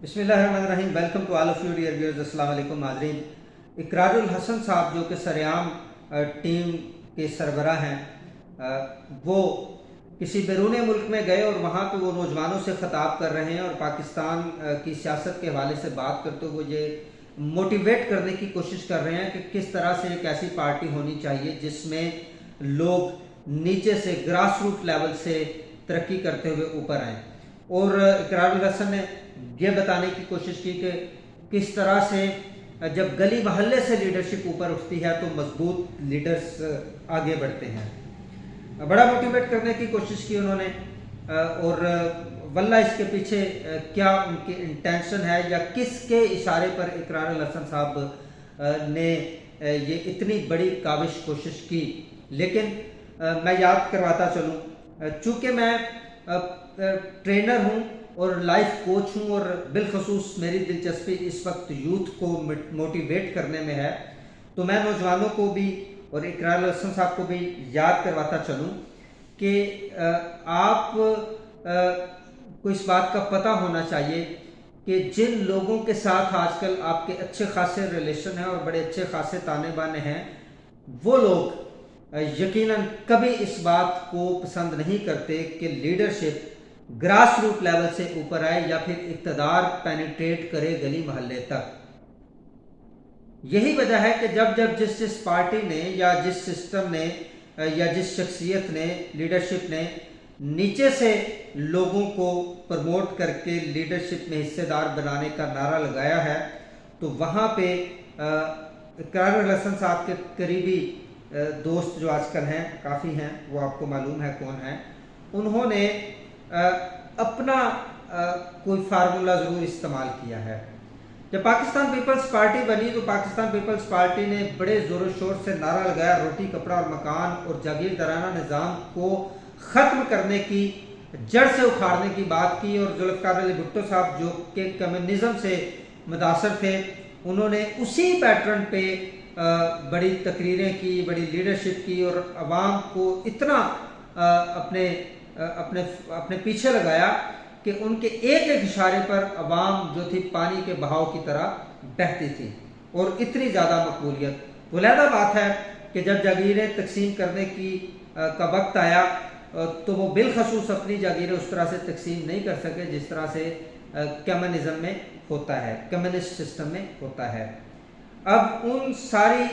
بسم اللہ الرحمن الرحیم. Welcome to all of you dear viewers. السلام علیکم ناظرین. اقرار الحسن صاحب جو کہ سرعام ٹیم کے سربراہ ہیں، وہ کسی بیرون ملک میں گئے اور وہاں پہ وہ نوجوانوں سے خطاب کر رہے ہیں اور پاکستان کی سیاست کے حوالے سے بات کرتے ہوئے وہ یہ موٹیویٹ کرنے کی کوشش کر رہے ہیں کہ کس طرح سے ایک ایسی پارٹی ہونی چاہیے جس میں لوگ نیچے سے گراس روٹ لیول سے ترقی کرتے ہوئے اوپر آئیں. اور اقرار الحسن نے یہ بتانے کی کوشش کی کہ کس طرح سے جب گلی محلے سے لیڈرشپ اوپر اٹھتی ہے تو مضبوط لیڈرز آگے بڑھتے ہیں. بڑا موٹیویٹ کرنے کی کوشش کی انہوں نے، اور واللہ اس کے پیچھے کیا ان کی انٹینشن ہے یا کس کے اشارے پر اقرار الحسن صاحب نے یہ اتنی بڑی کاوش کوشش کی. لیکن میں یاد کرواتا چلوں، چونکہ میں ٹرینر ہوں اور لائف کوچ ہوں اور بالخصوص میری دلچسپی اس وقت یوتھ کو موٹیویٹ کرنے میں ہے، تو میں نوجوانوں کو بھی اور اقرار الحسن صاحب کو بھی یاد کرواتا چلوں کہ آپ کو اس بات کا پتہ ہونا چاہیے کہ جن لوگوں کے ساتھ آج کل آپ کے اچھے خاصے ریلیشن ہیں اور بڑے اچھے خاصے تانے بانے ہیں، وہ لوگ یقیناً کبھی اس بات کو پسند نہیں کرتے کہ لیڈرشپ گراس روٹ لیول سے اوپر آئے یا پھر اقتدار پینیٹریٹ کرے گلی محلے تک. یہی وجہ ہے کہ جب جس پارٹی نے یا جس سسٹم نے یا جس شخصیت نے لیڈرشپ نے نیچے سے لوگوں کو پروموٹ کر کے لیڈرشپ میں حصے دار بنانے کا نعرہ لگایا ہے، تو وہاں پہ اقرار الحسن صاحب کے قریبی دوست جو آج کل ہیں کافی ہیں، وہ آپ کو معلوم ہے کون ہیں، انہوں نے اپنا کوئی فارمولہ ضرور استعمال کیا ہے. جب پاکستان پیپلز پارٹی بنی تو پاکستان پیپلز پارٹی نے بڑے زور و شور سے نعرہ لگایا روٹی کپڑا اور مکان اور جاگیردارانہ نظام کو ختم کرنے کی، جڑ سے اکھاڑنے کی بات کی. اور ذوالفقار علی بھٹو صاحب جو کہ کمیونزم سے متاثر تھے، انہوں نے اسی پیٹرن پہ بڑی تقریریں کی، بڑی لیڈرشپ کی اور عوام کو اتنا اپنے پیچھے لگایا کہ ان کے ایک ایک اشارے پر عوام جو تھی پانی کے بہاؤ کی طرح بہتی تھی اور اتنی زیادہ مقبولیت. علیحدہ بات ہے کہ جب جاگیریں تقسیم کرنے کا وقت آیا تو وہ بالخصوص اپنی جاگیریں اس طرح سے تقسیم نہیں کر سکے جس طرح سے کمیونزم میں ہوتا ہے، کمیونسٹ سسٹم میں ہوتا ہے. اب ان ساری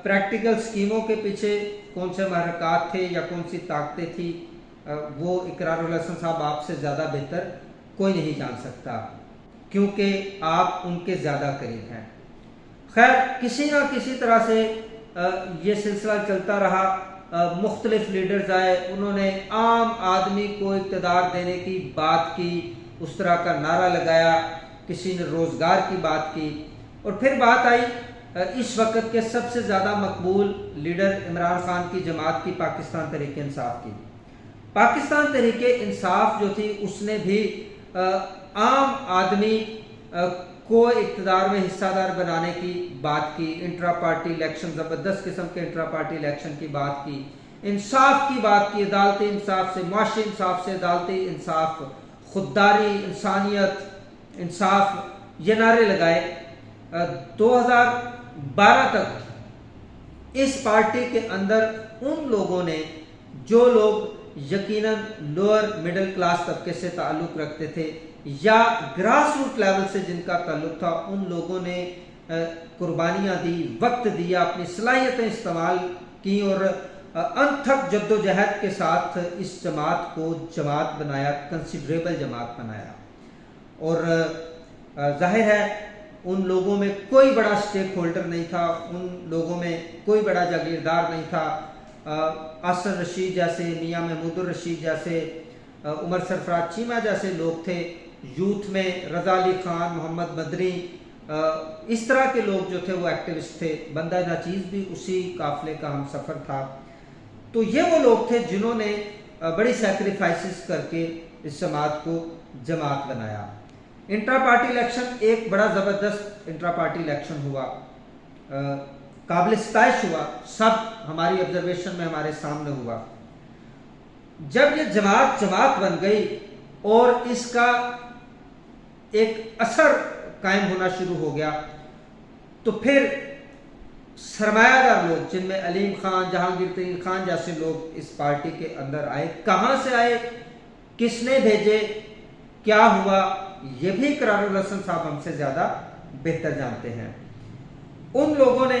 پریکٹیکل سکیموں کے پیچھے کون سے محرکات تھے یا کون سی طاقتیں تھیں، وہ اقرار الحسن صاحب آپ سے زیادہ بہتر کوئی نہیں جان سکتا، کیونکہ آپ ان کے زیادہ قریب ہیں. خیر، کسی نہ کسی طرح سے یہ سلسلہ چلتا رہا. مختلف لیڈرز آئے، انہوں نے عام آدمی کو اقتدار دینے کی بات کی، اس طرح کا نعرہ لگایا، کسی نے روزگار کی بات کی. اور پھر بات آئی اس وقت کے سب سے زیادہ مقبول لیڈر عمران خان کی جماعت کی، پاکستان تحریک انصاف کی. پاکستان تحریک انصاف جو تھی اس نے بھی عام آدمی کو اقتدار میں حصہ دار بنانے کی بات کی، انٹرا پارٹی الیکشن، زبردست قسم کے انٹرا پارٹی الیکشن کی بات کی، انصاف کی بات کی، عدالتی انصاف سے، معاشی انصاف سے عدالتی انصاف، خودداری، انسانیت، انصاف، یہ نعرے لگائے. 2012 تک اس پارٹی کے اندر ان لوگوں نے، جو لوگ یقیناً لوور مڈل کلاس طبقے سے تعلق رکھتے تھے یا گراس روٹ لیول سے جن کا تعلق تھا، ان لوگوں نے قربانیاں دی، وقت دیا، اپنی صلاحیتیں استعمال کی اور انتھک جد و جہد کے ساتھ اس جماعت کو جماعت بنایا، کنسیڈریبل جماعت بنایا. اور ظاہر ہے ان لوگوں میں کوئی بڑا سٹیک ہولڈر نہیں تھا، ان لوگوں میں کوئی بڑا جاگیردار نہیں تھا. آصر رشید جیسے، میاں محمود الرشید جیسے، عمر سرفراز چیمہ جیسے لوگ تھے. یوتھ میں رضا علی خان، محمد مدنی، اس طرح کے لوگ جو تھے وہ ایکٹیوسٹ تھے. بندہ ناچیز بھی اسی قافلے کا ہم سفر تھا. تو یہ وہ لوگ تھے جنہوں نے بڑی سیکریفائسز کر کے اس جماعت کو جماعت بنایا. انٹرا پارٹی الیکشن ایک بڑا زبردست انٹرا پارٹی الیکشن ہوا، قابل ستائش ہوا، سب ہماری آبزرویشن میں ہمارے سامنے ہوا. جب یہ جماعت بن گئی اور اس کا ایک اثر قائم ہونا شروع ہو گیا تو پھر سرمایہ دار لوگ جن میں علیم خان، جہانگیر ترین خان جیسے لوگ اس پارٹی کے اندر آئے. کہاں سے آئے، کس نے بھیجے، کیا ہوا، یہ بھی اقرار الحسن صاحب ہم سے زیادہ بہتر جانتے ہیں. ان لوگوں نے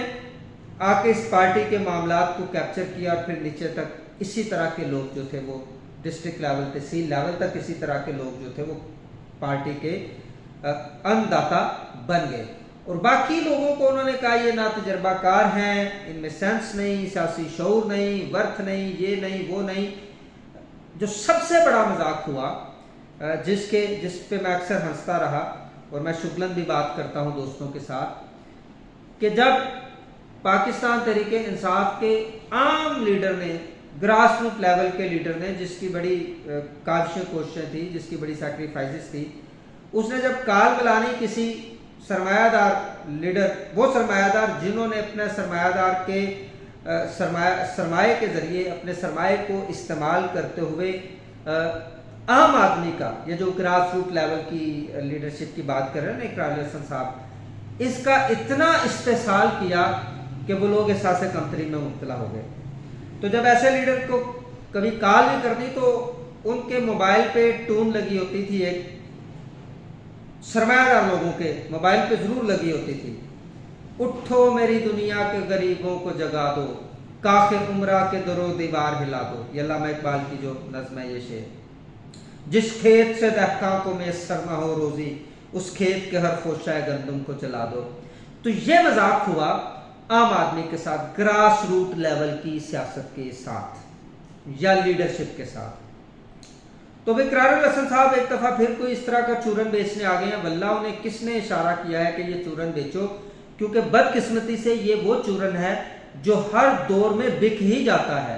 آ کے اس پارٹی کے معاملات کو کیپچر کیا اور پھر نیچے تک اسی طرح کے لوگ جو تھے وہ ڈسٹرکٹ لیول، تحصیل لیول تک اسی طرح کے لوگ جو تھے وہ پارٹی کے انداتا بن گئے. اور باقی لوگوں کو انہوں نے کہا یہ نا تجربہ کار ہیں، ان میں سینس نہیں، سیاسی شعور نہیں، ورتھ نہیں، یہ نہیں وہ نہیں. جو سب سے بڑا مذاق ہوا جس پہ میں اکثر ہنستا رہا اور میں شغلن بھی بات کرتا ہوں دوستوں کے ساتھ، کہ جب پاکستان تحریک انصاف کے عام لیڈر نے، گراس روٹ لیول کے لیڈر نے، جس کی بڑی کاوشیں کوششیں تھی، جس کی بڑی سیکریفائسز تھی، اس نے جب کال ملانی کسی سرمایہ دار لیڈر، وہ سرمایہ دار جنہوں نے اپنے سرمایہ دار کے سرمایہ کے ذریعے اپنے سرمایہ کو استعمال کرتے ہوئے عام آدمی کا، یہ جو گراس روٹ لیول کی لیڈرشپ کی بات کر رہے ہیں نا اقرار الحسن صاحب، اس کا اتنا استحصال کیا کہ وہ لوگ احساس کمتری میں مبتلا ہو گئے. تو جب ایسے لیڈر کو کبھی کال بھی کرنی تو ان کے موبائل پہ ٹون لگی ہوتی تھی، ایک سرمایہ دار لوگوں کے موبائل پہ ضرور لگی ہوتی تھی، اٹھو میری دنیا کے غریبوں کو جگا دو، کاخ عمرہ کے در و دیوار ہلا دو. یہ علامہ اقبال کی جو نظم ہے یہ شعر. جس کھیت سے دہقاں کو میسر نہ ہو روزی، اس کھیت کے ہر خوشہ گندم کو چلا دو. تو یہ مذاق ہوا عام آدمی کے ساتھ، گراس روٹ لیول کی سیاست کے ساتھ یا لیڈرشپ کے ساتھ. تو اقرار الحسن صاحب ایک دفعہ پھر کوئی اس طرح کا چورن بیچنے آ گئے ہیں. واللہ انہیں کس نے اشارہ کیا ہے کہ یہ چورن بیچو، کیونکہ بدقسمتی سے یہ وہ چورن ہے جو ہر دور میں بک ہی جاتا ہے،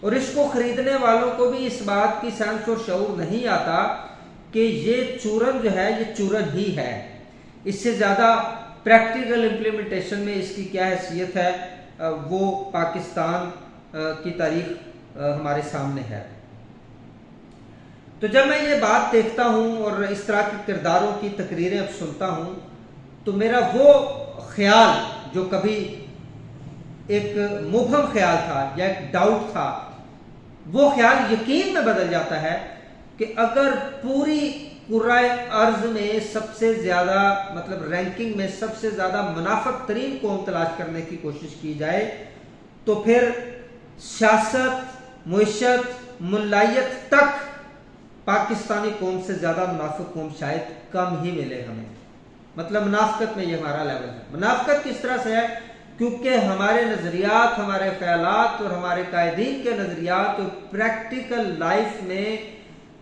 اور اس کو خریدنے والوں کو بھی اس بات کی سینس اور شعور نہیں آتا کہ یہ چورن جو ہے یہ چورن ہی ہے. اس سے زیادہ پریکٹیکل امپلیمنٹیشن میں اس کی کیا حیثیت ہے وہ پاکستان کی تاریخ ہمارے سامنے ہے. تو جب میں یہ بات دیکھتا ہوں اور اس طرح کے کرداروں کی تقریریں اب سنتا ہوں تو میرا وہ خیال جو کبھی ایک مبہم خیال تھا یا ایک ڈاؤٹ تھا، وہ خیال یقین میں بدل جاتا ہے کہ اگر پوری کرۂ ارض میں سب سے زیادہ رینکنگ میں سب سے زیادہ منافق ترین قوم تلاش کرنے کی کوشش کی جائے تو پھر سیاست، معیشت، ملائیت تک پاکستانی قوم سے زیادہ منافق قوم شاید کم ہی ملے ہمیں. منافقت میں یہ ہمارا لیول ہے. منافقت کس طرح سے ہے؟ کیونکہ ہمارے نظریات، ہمارے خیالات اور ہمارے قائدین کے نظریات اور پریکٹیکل لائف میں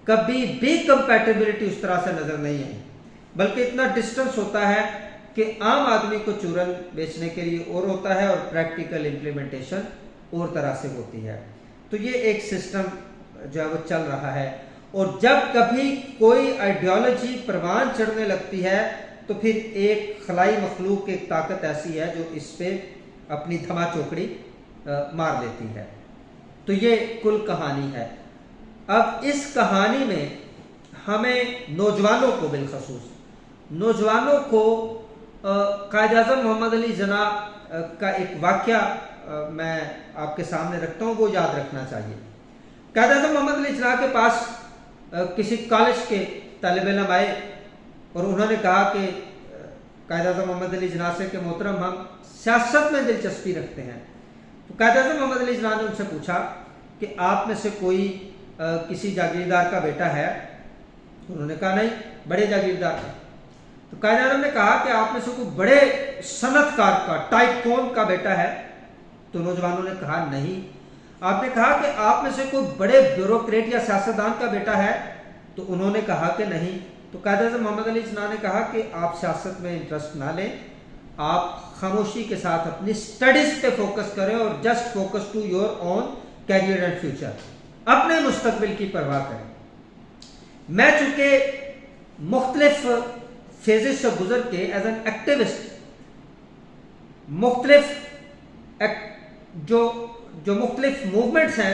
کبھی بھی کمپیٹیبلٹی اس طرح سے نظر نہیں آئی، بلکہ اتنا ڈسٹنس ہوتا ہے کہ عام آدمی کو چورن بیچنے کے لیے اور ہوتا ہے اور پریکٹیکل امپلیمنٹیشن اور طرح سے ہوتی ہے. تو یہ ایک سسٹم جو ہے وہ چل رہا ہے. اور جب کبھی کوئی آئیڈیالوجی پروان چڑھنے لگتی ہے تو پھر ایک خلائی مخلوق، ایک طاقت ایسی ہے جو اس پہ اپنی دھما چوکڑی مار لیتی ہے. تو یہ کل کہانی ہے. اب اس کہانی میں ہمیں نوجوانوں کو، بالخصوص نوجوانوں کو قائد اعظم محمد علی جناح کا ایک واقعہ میں آپ کے سامنے رکھتا ہوں، وہ یاد رکھنا چاہیے. قائد اعظم محمد علی جناح کے پاس کسی کالج کے طالب علم آئے اور انہوں نے کہا کہ قائد اعظم محمد علی جناح سے کہ محترم ہم سیاست میں دلچسپی رکھتے ہیں. تو قائد اعظم محمد علی جناح نے ان سے پوچھا کہ آپ میں سے کوئی کسی جاگیردار کا بیٹا ہے؟ انہوں نے کہا نہیں، بڑے جاگیردار ہیں. تو قائد اعظم نے کہا کہ آپ میں سے کوئی بڑے صنعت کار کا، ٹائکون کا بیٹا ہے؟ تو نوجوانوں نے کہا نہیں. آپ نے کہا کہ آپ میں سے کوئی بڑے بیوروکریٹ یا سیاستدان کا بیٹا ہے؟ تو انہوں نے کہا کہ نہیں. تو قائد اعظم محمد علی جناح نے کہا کہ آپ سیاست میں انٹرسٹ نہ لیں، آپ خاموشی کے ساتھ اپنی سٹڈیز پہ فوکس کریں اور just focus to your own career and future, اپنے مستقبل کی پرواہ کریں. میں چونکہ مختلف فیزز سے گزر کے ایز این ایکٹیوسٹ مختلف جو مختلف موومنٹس ہیں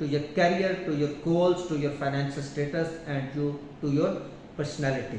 to your career, to your goals, to your financial status and to your personality।